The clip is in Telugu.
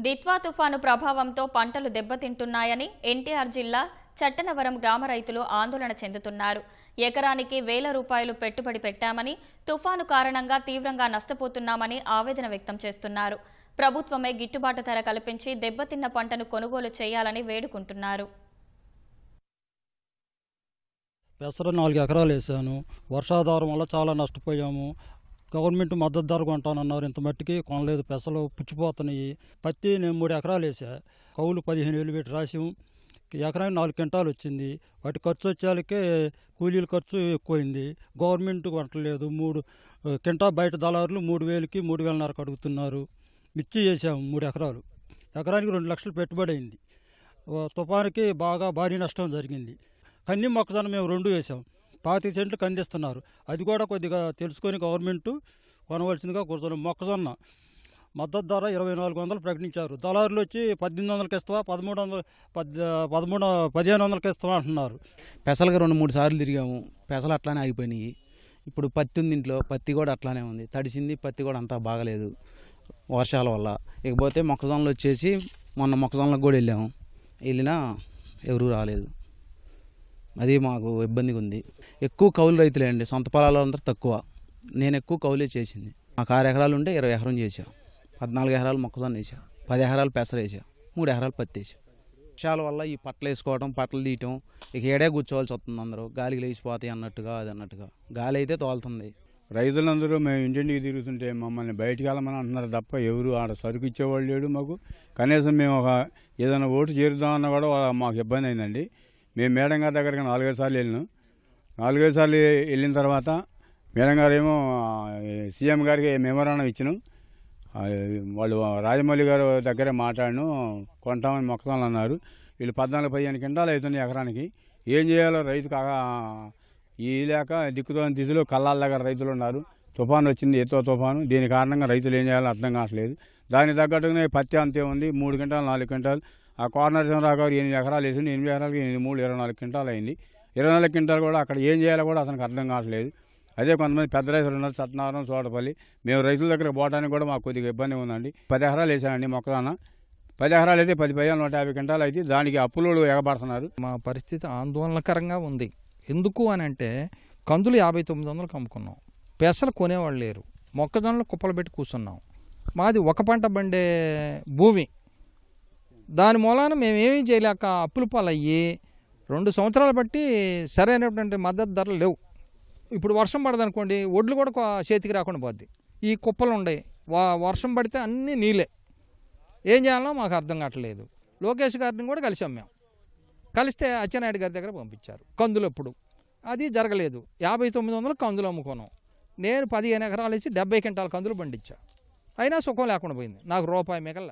దిత్వా తుఫాను ప్రభావంతో పంటలు దెబ్బతింటున్నాయని ఎన్టీఆర్ జిల్లా చట్టనవరం గ్రామ రైతులు ఆందోళన చెందుతున్నారు. ఎకరానికి వేల రూపాయలు పెట్టుబడి పెట్టామని, తుఫాను కారణంగా తీవ్రంగా నష్టపోతున్నామని ఆవేదన వ్యక్తం చేస్తున్నారు. ప్రభుత్వమే గిట్టుబాటు ధర కల్పించి దెబ్బతిన్న పంటను కొనుగోలు చేయాలని వేడుకుంటున్నారు. పెసర 4 ఎకరాలు వేసాను. వర్షాధారం వల్ల చాలా నష్టపోయాము. గవర్నమెంట్ మద్దతు ధర కొంటానన్నారు, ఇంత మట్టికి కొనలేదు. పెసలు పుచ్చిపోతున్నాయి. పత్తి నేను 3 ఎకరాలు వేసా. కౌలు 15,000 పెట్టి రాసాము. ఎకరానికి 4 క్వింటాలు వచ్చింది. వాటి ఖర్చు వచ్చేకే కూలీల ఖర్చు ఎక్కువైంది. గవర్నమెంట్ కొనట్లేదు. 3 క్వింటా బయట దళారులు 3,000కి 3,500 అడుగుతున్నారు. మిర్చి వేసాము 3 ఎకరాలు. ఎకరానికి 2 లక్షలు పెట్టుబడి అయింది. తుఫానుకి భారీ నష్టం జరిగింది. కంది మొక్కజొన్న మేము 2 వేసాం. 25 సెంట్లు కందిస్తున్నారు. అది కూడా కొద్దిగా తెలుసుకొని గవర్నమెంట్ కొనవలసిందిగా కూర్చున్నాం. మొక్కజొన్న మద్దతు ధర 2,400 ప్రకటించారు. దళారులు వచ్చి 1,800కి ఇస్తావా, 1,500కి ఇస్తావా అంటున్నారు. పెసలుగా 2-3 సార్లు తిరిగాము. పెసలు అట్లానే ఆగిపోయినాయి. ఇప్పుడు పత్తి ఉంది ఇంట్లో, పత్తి కూడా అట్లానే ఉంది. తడిసింది. పత్తి కూడా అంతా బాగలేదు వర్షాల వల్ల. ఇకపోతే మొక్కజొన్నలు వచ్చేసి మొన్న మొక్కజొన్నలకు కూడా వెళ్ళినా ఎవరూ రాలేదు. అది మాకు ఇబ్బందిగా ఉంది. ఎక్కువ కౌలు రైతులే అండి. సొంత పొలాలు అందరూ తక్కువ. నేను ఎక్కువ కౌలే చేసింది. మాకు 6 ఎకరాలు ఉంటే 20 ఎకరం చేసాం. 14 ఎకరాలు మొక్కజొన్న వేసాం. 10 ఎకరాలు పెసర వేసాం. 3 ఎకరాలు పత్తి వేసాం. వర్షాల వల్ల ఈ పట్టలు వేసుకోవడం, పట్టలు తీయటం, ఇక ఏడే కూర్చోవాల్సి వస్తుంది. అందరూ గాలికి లేచిపోతాయి అన్నట్టుగా, అది అన్నట్టుగా గాలి అయితే తోలుతుంది. రైతులందరూ మేము ఇంటింటికి తిరుగుతుంటే మమ్మల్ని బయటికి వెళ్ళమని అంటున్నారు తప్ప ఎవరు ఆడ సరుకు ఇచ్చేవాళ్ళు లేడు. మాకు కనీసం మేము ఏదైనా ఓటు చేరుదామన్నా కూడా మాకు ఇబ్బంది అయిందండి. మేము మేడం గారి దగ్గరికి 4-5 సార్లు వెళ్ళినాం. 4-5 సార్లు వెళ్ళిన తర్వాత మేడం గారు ఏమో సీఎం గారికి మెమోరాండం ఇచ్చినాం. వాళ్ళు రాజమౌళి గారు దగ్గరే మాట్లాడిను, కొంటామని మొక్కలు అన్నారు. వీళ్ళు 14-15 క్వింటాలు అవుతుంది ఎకరానికి. ఏం చేయాలో రైతుకు ఈ లేక దిక్కుతోని దిశలో కళ్ళాల దగ్గర రైతులు ఉన్నారు. తుఫాను వచ్చింది, ఎత్తో తుఫాను. దీని కారణంగా రైతులు ఏం చేయాలో అర్థం కావట్లేదు. దానికి తగ్గట్టుగానే పత్తి అంతే ఉంది. 3 క్వింటాలు 4 క్వింటాలు. ఆ కోనరసింహరావు గారు 8 ఎకరాలు వేసింది. 8 ఎకరాలకి 24 క్వింటాలు అయింది. 24 క్వింటాలు కూడా అక్కడ ఏం చేయాలో కూడా అతనికి అర్థం కావట్లేదు. అదే కొంతమంది పెద్ద రైతులు ఉన్నారు, సత్యనారాయణ, చోటపల్లి. మేము రైతుల దగ్గర పోవడానికి కూడా మాకు కొద్దిగా ఇబ్బంది ఉందండి. 10 ఎకరాలు వేసానండి మొక్కజొన్న. 10 ఎకరాలు అయితే 10 పైన 150 క్వింటాలు అయితే దానికి అప్పులు ఎగబడుతున్నారు. మా పరిస్థితి ఆందోళనకరంగా ఉంది. ఎందుకు అని అంటే కందులు 5900కి అమ్ముకున్నాం. పెసలు కొనేవాళ్ళు లేరు. మొక్కజొన్నలు కుప్పలు పెట్టి కూర్చున్నాం. మాది ఒక పంట బండే భూమి. దాని మూలాన మేమేమీ చేయలేక అప్పుల పాలయ్యి 2 సంవత్సరాలు బట్టి సరైనటువంటి మద్దతు ధరలు లేవు. ఇప్పుడు వర్షం పడదనుకోండి, ఒడ్లు కూడా చేతికి రాకుండా పోద్ది. ఈ కుప్పలు ఉన్నాయి. వర్షం పడితే అన్నీ నీళ్ళే. ఏం చేయాలో మాకు అర్థం కావట్లేదు. లోకేష్ గారిని కూడా కలిసాం మేము. కలిస్తే అచ్చెన్నాయుడు గారి దగ్గర పంపించారు కందులు. ఎప్పుడు అది జరగలేదు. 5900 కందులు అమ్ముకున్నాం. నేను 15 ఎకరాలు ఇచ్చి 70 క్వింటాల కందులు పండించా. అయినా సుఖం లేకుండా పోయింది. నాకు రూపాయి మిగల.